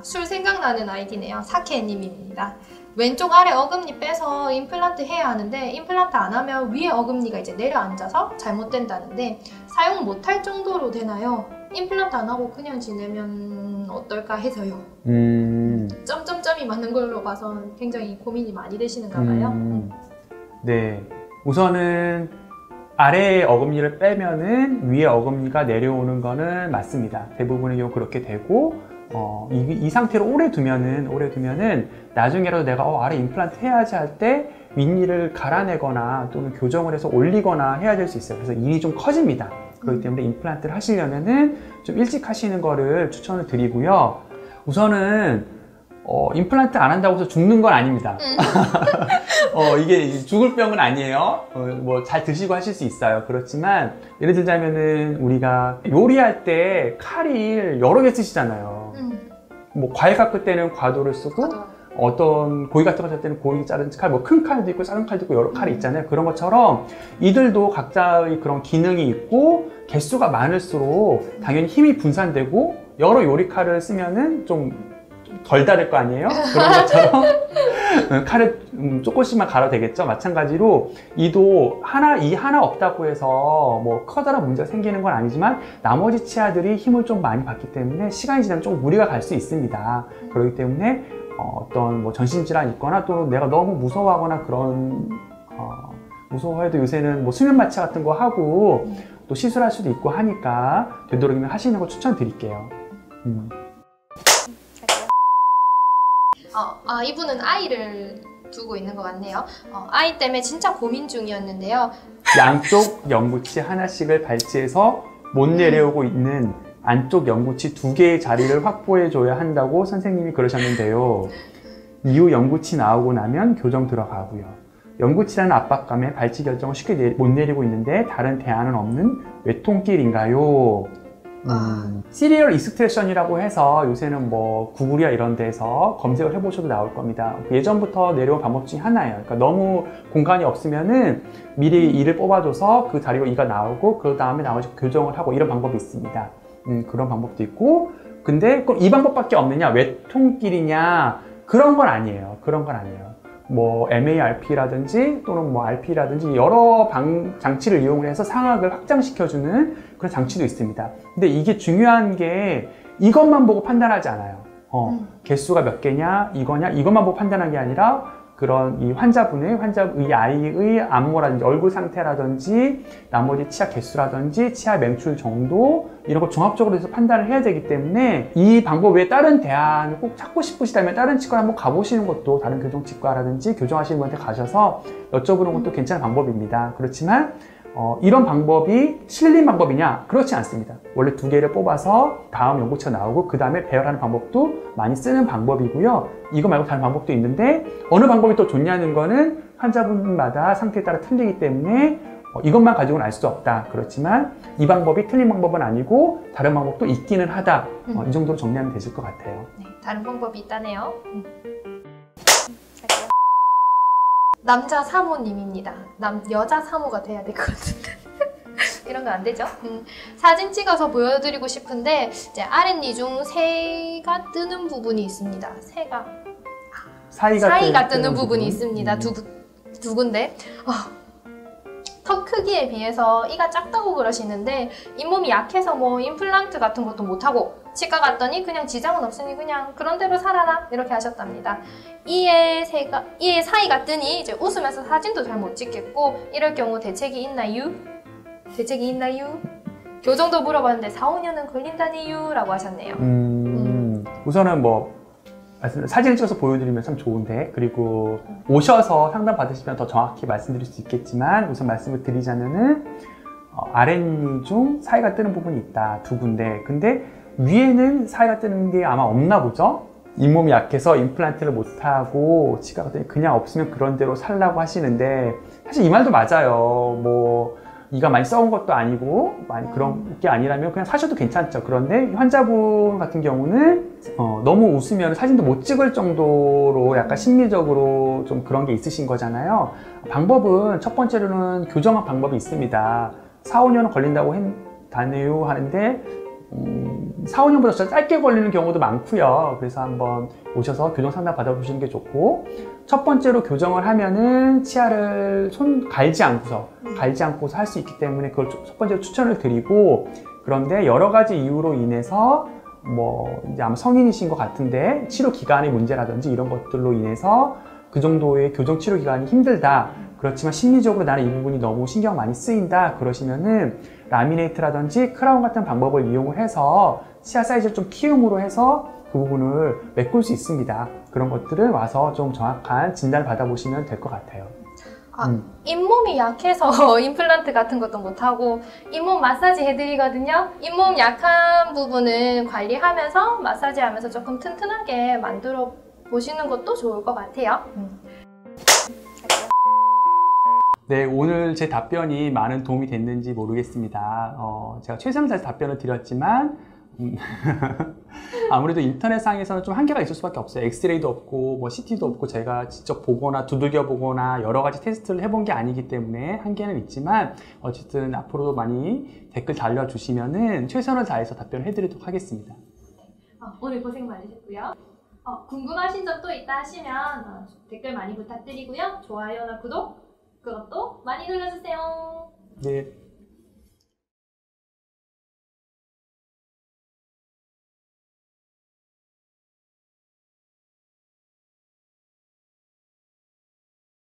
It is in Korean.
술 생각나는 아이디네요. 사케님입니다. 왼쪽 아래 어금니 빼서 임플란트 해야 하는데 임플란트 안 하면 위에 어금니가 이제 내려앉아서 잘못된다는데 사용 못할 정도로 되나요? 임플란트 안 하고 그냥 지내면 어떨까 해서요. 점점점이 맞는 걸로 봐서 굉장히 고민이 많이 되시는가 봐요. 네, 우선은 아래의 어금니를 빼면은 위에 어금니가 내려오는 거는 맞습니다. 대부분의 경우 그렇게 되고 이 상태로 오래 두면은 나중에라도 내가 아래 임플란트 해야지 할 때 윗니를 갈아내거나 또는 교정을 해서 올리거나 해야 될 수 있어요. 그래서 일이 좀 커집니다. 그렇기 때문에 임플란트를 하시려면은 좀 일찍 하시는 거를 추천을 드리고요. 우선은 임플란트 안 한다고 해서 죽는 건 아닙니다. 이게 죽을 병은 아니에요. 뭐 잘 드시고 하실 수 있어요. 그렇지만 예를 들자면은 우리가 요리할 때 칼을 여러 개 쓰시잖아요. 뭐 과일 깎을 때는 과도를 쓰고 어떤 고기 같은 거 할 때는 고기 자르는 칼, 뭐 큰 칼도 있고 작은 칼도 있고 여러 칼이 있잖아요. 그런 것처럼 이들도 각자의 그런 기능이 있고 개수가 많을수록 당연히 힘이 분산되고 여러 요리 칼을 쓰면은 좀 덜 다를 거 아니에요? 그런 것처럼 칼을 조금씩만 갈아도 되겠죠? 마찬가지로 이도 이 하나 없다고 해서 뭐 커다란 문제가 생기는 건 아니지만 나머지 치아들이 힘을 좀 많이 받기 때문에 시간이 지나면 좀 무리가 갈 수 있습니다. 그렇기 때문에 어떤 뭐 전신질환이 있거나 또는 내가 너무 무서워하거나 그런 무서워해도 요새는 뭐 수면 마취 같은 거 하고 또 시술할 수도 있고 하니까 되도록이면 하시는 거 추천드릴게요. 이분은 아이를 두고 있는 것 같네요. 아이 때문에 진짜 고민 중이었는데요. 양쪽 영구치 하나씩을 발치해서 못 내려오고 있는 안쪽 영구치 2개의 자리를 확보해 줘야 한다고 선생님이 그러셨는데요. 이후 영구치 나오고 나면 교정 들어가고요. 영구치라는 압박감에 발치 결정을 쉽게 못 내리고 있는데 다른 대안은 없는 외통길인가요? 시리얼 익스트랙션이라고 해서 요새는 뭐 구글이나 이런 데서 검색을 해보셔도 나올 겁니다. 예전부터 내려온 방법 중에 하나예요. 그러니까 너무 공간이 없으면은 미리 이를 뽑아줘서 그 자리로 이가 나오고 그 다음에 나머지 교정을 하고 이런 방법이 있습니다. 그런 방법도 있고, 근데 꼭 이 방법밖에 없느냐, 외통길이냐, 그런 건 아니에요. 그런 건 아니에요. 뭐 MARP라든지 또는 뭐 RP라든지 여러 장치를 이용을 해서 상악을 확장시켜주는 그런 장치도 있습니다. 근데 이게 중요한 게 이것만 보고 판단하지 않아요. 개수가 몇 개냐, 이거냐, 이것만 보고 판단하는 게 아니라 그런 이 환자분의 아이의 안모라든지 얼굴 상태라든지 나머지 치아 개수라든지 치아 맹출 정도 이런 걸 종합적으로 해서 판단을 해야 되기 때문에 이 방법 외에 다른 대안을 꼭 찾고 싶으시다면 다른 치과를 한번 가보시는 것도, 다른 교정치과라든지 교정하시는 분한테 가셔서 여쭤보는 것도 괜찮은 방법입니다. 그렇지만 이런 방법이 실린 방법이냐? 그렇지 않습니다. 원래 2개를 뽑아서 다음 연구치가 나오고 그 다음에 배열하는 방법도 많이 쓰는 방법이고요. 이거 말고 다른 방법도 있는데 어느 방법이 더 좋냐는 거는 환자분마다 상태에 따라 틀리기 때문에 이것만 가지고는 알 수 없다. 그렇지만 이 방법이 틀린 방법은 아니고 다른 방법도 있기는 하다. 이 정도로 정리하면 되실 것 같아요. 네, 다른 방법이 있다네요. 남자 사모님입니다. 여자 사모가 돼야 될 것 같은데 이런 거 안 되죠? 사진 찍어서 보여드리고 싶은데 이제 아랫니 중 새가 뜨는 부분이 있습니다. 사이가 뜨는 부분이 있습니다. 두 군데. 턱 크기에 비해서 이가 작다고 그러시는데 잇몸이 약해서 뭐 임플란트 같은 것도 못하고 치과 갔더니 그냥 지장은 없으니 그냥 그런 대로 살아라 이렇게 하셨답니다. 이에 사이가 뜨니 이제 웃으면서 사진도 잘 못 찍겠고 이럴 경우 대책이 있나요? 교정도 물어봤는데 4, 5년은 걸린다니요 라고 하셨네요. 우선은 뭐 사진을 찍어서 보여드리면 참 좋은데, 그리고 오셔서 상담 받으시면 더 정확히 말씀드릴 수 있겠지만 우선 말씀을 드리자면은 아랫니 중 사이가 뜨는 부분이 있다, 2군데. 근데 위에는 사이가 뜨는 게 아마 없나 보죠? 잇몸이 약해서 임플란트를 못하고 치과 갔더니 그냥 없으면 그런 대로 살라고 하시는데, 사실 이 말도 맞아요. 뭐 이가 많이 썩은 것도 아니고 그런 게 아니라면 그냥 사셔도 괜찮죠. 그런데 환자분 같은 경우는 너무 웃으면 사진도 못 찍을 정도로 약간 심리적으로 좀 그런 게 있으신 거잖아요. 방법은 첫 번째로는 교정학 방법이 있습니다. 4, 5년은 걸린다고 했다네요 하는데 4, 5년보다 짧게 걸리는 경우도 많고요. 그래서 한번 오셔서 교정 상담 받아보시는 게 좋고, 첫 번째로 교정을 하면은 치아를 손 갈지 않고서 할 수 있기 때문에 그걸 첫 번째로 추천을 드리고, 그런데 여러 가지 이유로 인해서 뭐 이제 아마 성인이신 것 같은데 치료 기간의 문제라든지 이런 것들로 인해서 그 정도의 교정 치료 기간이 힘들다. 그렇지만 심리적으로 나는 이 부분이 너무 신경 많이 쓰인다. 그러시면은 라미네이트라든지 크라운 같은 방법을 이용을 해서 치아 사이즈를 좀 키움으로 해서 그 부분을 메꿀 수 있습니다. 그런 것들을 와서 좀 정확한 진단을 받아보시면 될 것 같아요. 잇몸이 약해서 임플란트 같은 것도 못하고 잇몸 마사지 해드리거든요. 잇몸 약한 부분은 관리하면서 마사지하면서 조금 튼튼하게 만들어 보시는 것도 좋을 것 같아요. 네, 오늘 제 답변이 많은 도움이 됐는지 모르겠습니다. 제가 최선을 다해서 답변을 드렸지만 아무래도 인터넷상에서는 좀 한계가 있을 수밖에 없어요. 엑스레이도 없고 뭐 CT도 없고 제가 직접 보거나 두들겨 보거나 여러 가지 테스트를 해본 게 아니기 때문에 한계는 있지만 어쨌든 앞으로도 많이 댓글 달려주시면은 최선을 다해서 답변을 해드리도록 하겠습니다. 오늘 고생 많으셨고요. 궁금하신 점 또 있다 하시면 댓글 많이 부탁드리고요. 좋아요나 구독 그것도 많이 눌러주세요. 네.